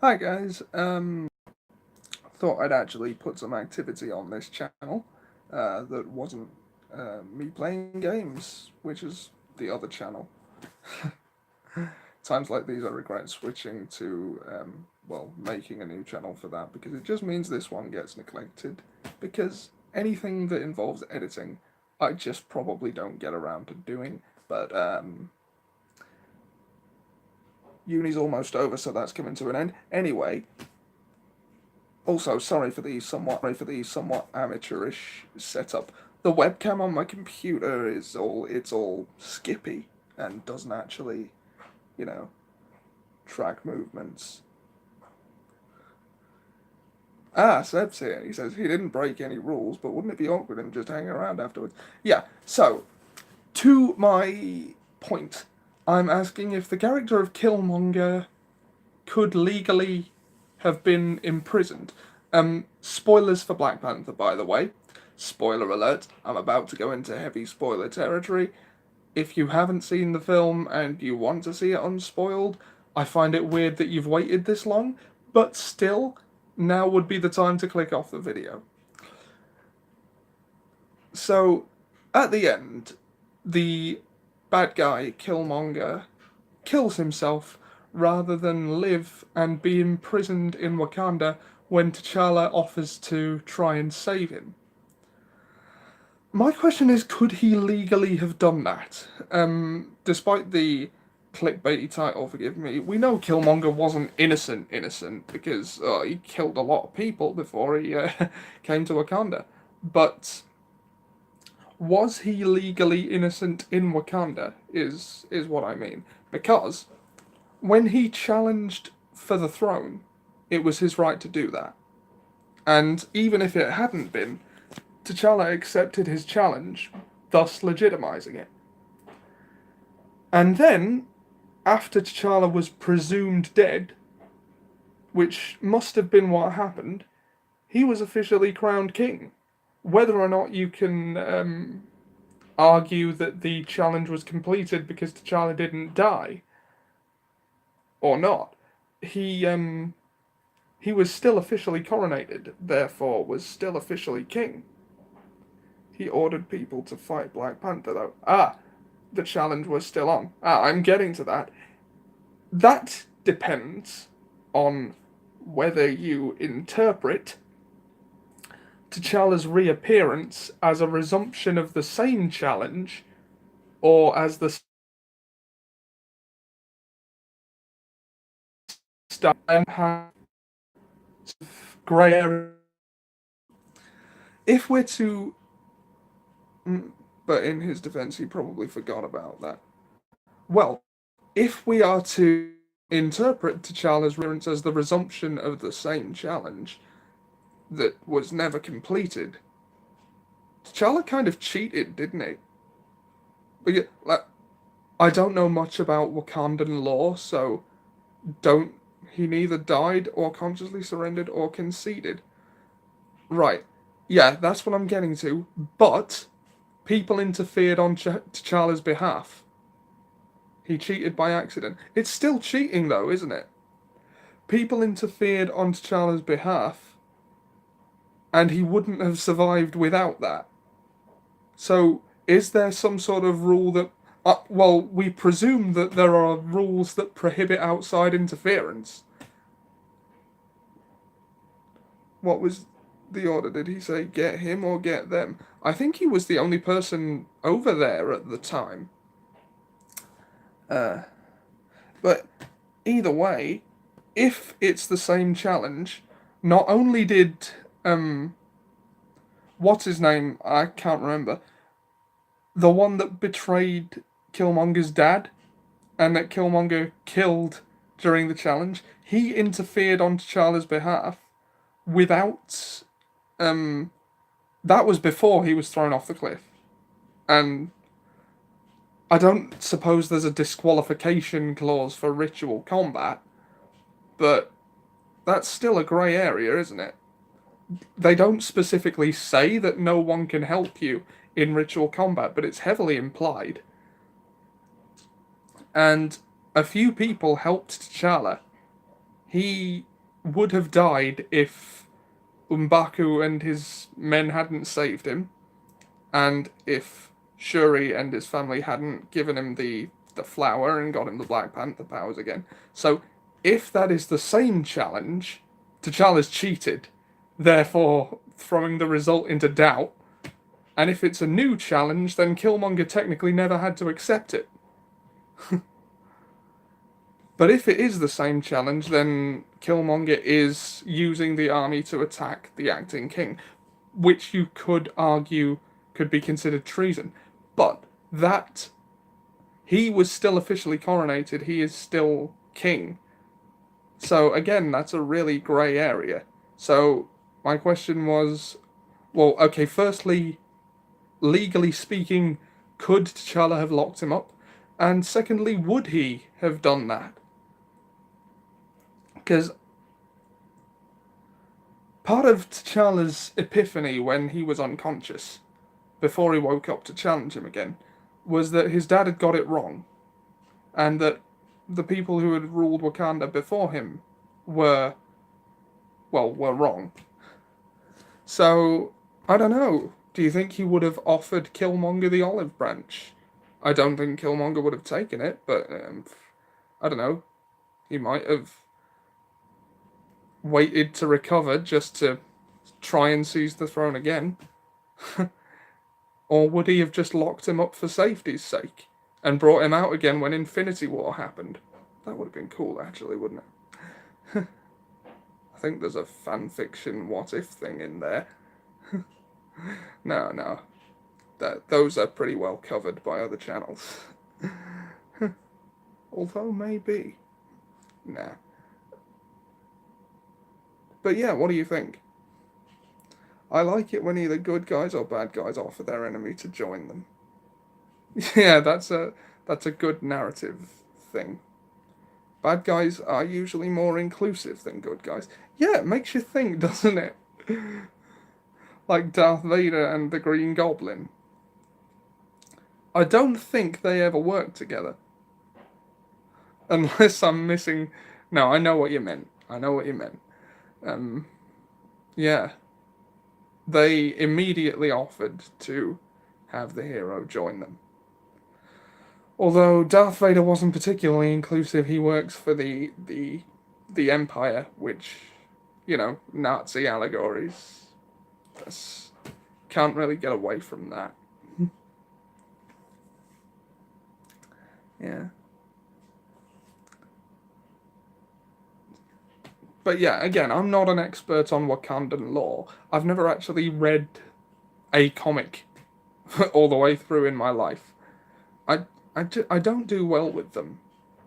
Hi guys. Thought I'd actually put some activity on this channel that wasn't me playing games, which is the other channel. Times like these, I regret switching to making a new channel for that because it just means this one gets neglected. Because anything that involves editing, I just probably don't get around to doing. But uni's almost over, so that's coming to an end. Anyway, also, sorry for the somewhat amateurish setup. The webcam on my computer is all skippy and doesn't actually, you know, track movements. Ah, Seb's here. He says he didn't break any rules, but wouldn't it be awkward him just hanging around afterwards? Yeah. So, to my point, I'm asking if the character of Killmonger could legally have been imprisoned. Spoilers for Black Panther, by the way. Spoiler alert, I'm about to go into heavy spoiler territory. If you haven't seen the film and you want to see it unspoiled, I find it weird that you've waited this long, but still, now would be the time to click off the video. So, at the end, the bad guy, Killmonger, kills himself rather than live and be imprisoned in Wakanda when T'Challa offers to try and save him. My question is, could he legally have done that? Despite the clickbaity title, forgive me, we know Killmonger wasn't innocent because he killed a lot of people before he came to Wakanda. But was he legally innocent in Wakanda? Is what I mean. Because when he challenged for the throne, it was his right to do that. And even if it hadn't been, T'Challa accepted his challenge, thus legitimizing it. And then, after T'Challa was presumed dead, which must have been what happened, he was officially crowned king. Whether or not you can argue that the challenge was completed because T'Challa didn't die, or not, he was still officially coronated, therefore was still officially king. He ordered people to fight Black Panther, though. The challenge was still on. I'm getting to that. That depends on whether you interpret T'Challa's reappearance as a resumption of the same challenge or as the start and have grey area. If we're to. But in his defense, he probably forgot about that. Well, if we are to interpret T'Challa's reappearance as the resumption of the same challenge that was never completed, T'Challa kind of cheated, didn't he? Because, like, I don't know much about Wakandan law, so don't. He neither died or consciously surrendered or conceded. Right. Yeah, that's what I'm getting to. But people interfered on T'Challa's behalf. He cheated by accident. It's still cheating, though, isn't it? People interfered on T'Challa's behalf, and he wouldn't have survived without that. So, is there some sort of rule that. Well, we presume that there are rules that prohibit outside interference. What was the order? Did he say get him or get them? I think he was the only person over there at the time. Uh, but either way, if it's the same challenge, not only did what's his name? I can't remember. The one that betrayed Killmonger's dad and that Killmonger killed during the challenge, he interfered on T'Challa's behalf without that was before he was thrown off the cliff. And I don't suppose there's a disqualification clause for ritual combat, but that's still a grey area, isn't it? They don't specifically say that no one can help you in ritual combat, but it's heavily implied. And a few people helped T'Challa. He would have died if M'Baku and his men hadn't saved him, and if Shuri and his family hadn't given him the flower and got him the Black Panther powers again. So, if that is the same challenge, T'Challa's cheated, therefore throwing the result into doubt. And if it's a new challenge, then Killmonger technically never had to accept it. But if it is the same challenge, then Killmonger is using the army to attack the acting king, which you could argue could be considered treason. But that he was still officially coronated, he is still king. So again, that's a really grey area. So my question was, well, okay, firstly, legally speaking, could T'Challa have locked him up? And secondly, would he have done that? Because part of T'Challa's epiphany when he was unconscious, before he woke up to challenge him again, was that his dad had got it wrong. And that the people who had ruled Wakanda before him were wrong. So, I don't know. Do you think he would have offered Killmonger the olive branch? I don't think Killmonger would have taken it, but I don't know. He might have waited to recover just to try and seize the throne again. Or would he have just locked him up for safety's sake and brought him out again when Infinity War happened? That would have been cool, actually, wouldn't it? I think there's a fanfiction what if thing in there. No. Those are pretty well covered by other channels. Although maybe. Nah. But yeah, what do you think? I like it when either good guys or bad guys offer their enemy to join them. Yeah, that's a good narrative thing. Bad guys are usually more inclusive than good guys. Yeah, it makes you think, doesn't it? Like Darth Vader and the Green Goblin. I don't think they ever worked together. Unless I'm missing... No, I know what you meant. Yeah. They immediately offered to have the hero join them. Although Darth Vader wasn't particularly inclusive, he works for the Empire, which, Nazi allegories. Can't really get away from that. Yeah. But yeah, again, I'm not an expert on Wakandan lore. I've never actually read a comic all the way through in my life. I don't do well with them.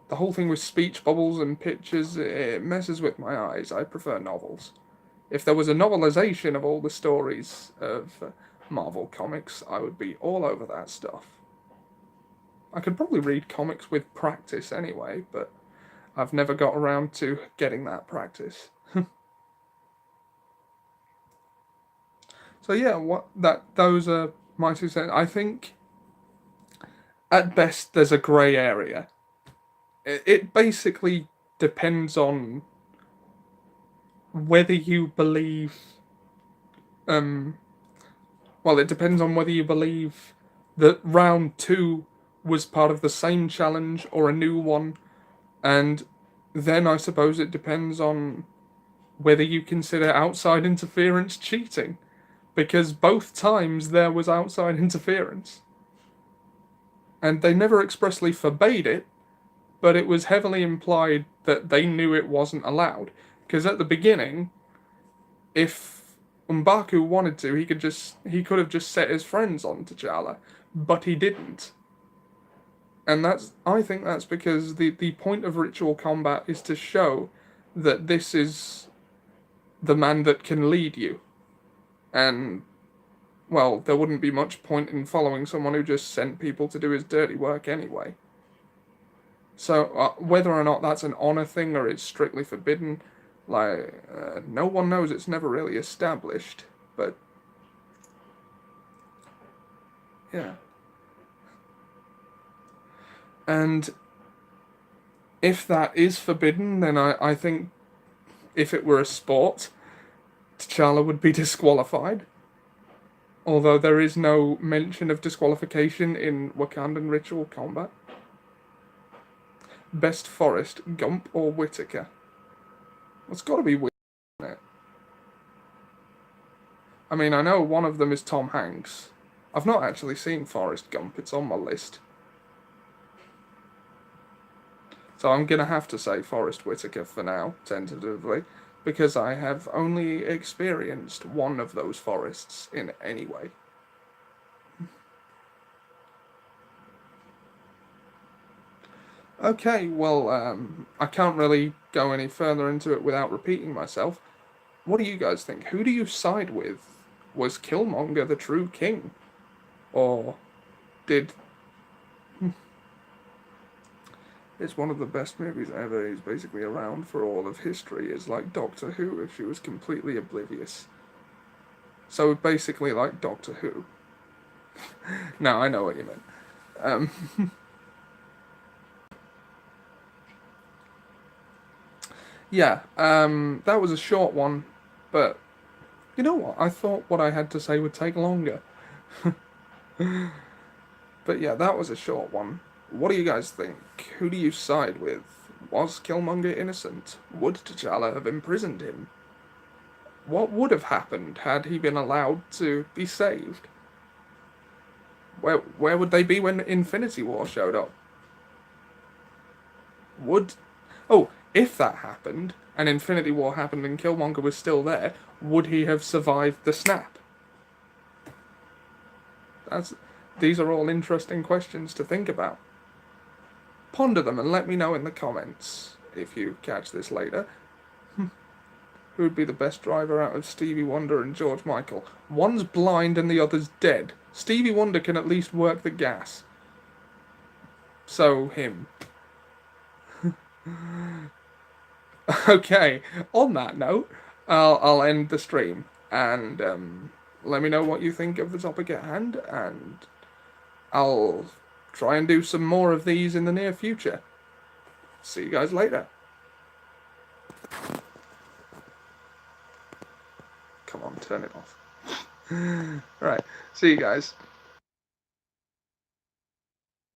The whole thing with speech bubbles and pictures, it messes with my eyes. I prefer novels. If there was a novelization of all the stories of Marvel comics, I would be all over that stuff. I could probably read comics with practice anyway, but I've never got around to getting that practice. So yeah, those are my 2 cents. I think at best there's a grey area. It basically depends on whether you believe it depends on whether you believe that round 2 was part of the same challenge or a new one, and then I suppose it depends on whether you consider outside interference cheating, because both times there was outside interference. And they never expressly forbade it, but it was heavily implied that they knew it wasn't allowed. Because at the beginning, if M'Baku wanted to, he could have just set his friends on T'Challa, but he didn't. And I think that's because the point of ritual combat is to show that this is the man that can lead you. And, well, there wouldn't be much point in following someone who just sent people to do his dirty work anyway. So, whether or not that's an honor thing or it's strictly forbidden, no one knows. It's never really established. But, yeah. And if that is forbidden, then I think if it were a sport, T'Challa would be disqualified. Although there is no mention of disqualification in Wakandan ritual combat. Best Forrest, Gump or Whitaker? It's got to be Whitaker, isn't it? I mean, I know one of them is Tom Hanks. I've not actually seen Forrest Gump, it's on my list. So I'm going to have to say Forrest Whitaker for now, tentatively, because I have only experienced one of those forests in any way. Okay, well, I can't really go any further into it without repeating myself. What do you guys think? Who do you side with? Was Killmonger the true king? Or did... It's one of the best movies ever. He's basically around for all of history. It's like Doctor Who if she was completely oblivious. So basically like Doctor Who. No, I know what you meant. Yeah, that was a short one, but you know what? I thought what I had to say would take longer. But yeah, that was a short one. What do you guys think? Who do you side with? Was Killmonger innocent? Would T'Challa have imprisoned him? What would have happened had he been allowed to be saved? Where would they be when Infinity War showed up? If that happened, and Infinity War happened and Killmonger was still there, would he have survived the snap? These are all interesting questions to think about. Ponder them and let me know in the comments, if you catch this later. Who would be the best driver out of Stevie Wonder and George Michael? One's blind and the other's dead. Stevie Wonder can at least work the gas. So, him. Okay, on that note, I'll end the stream, and let me know what you think of the topic at hand, and I'll try and do some more of these in the near future. See you guys later. Come on, turn it off. Right, see you guys.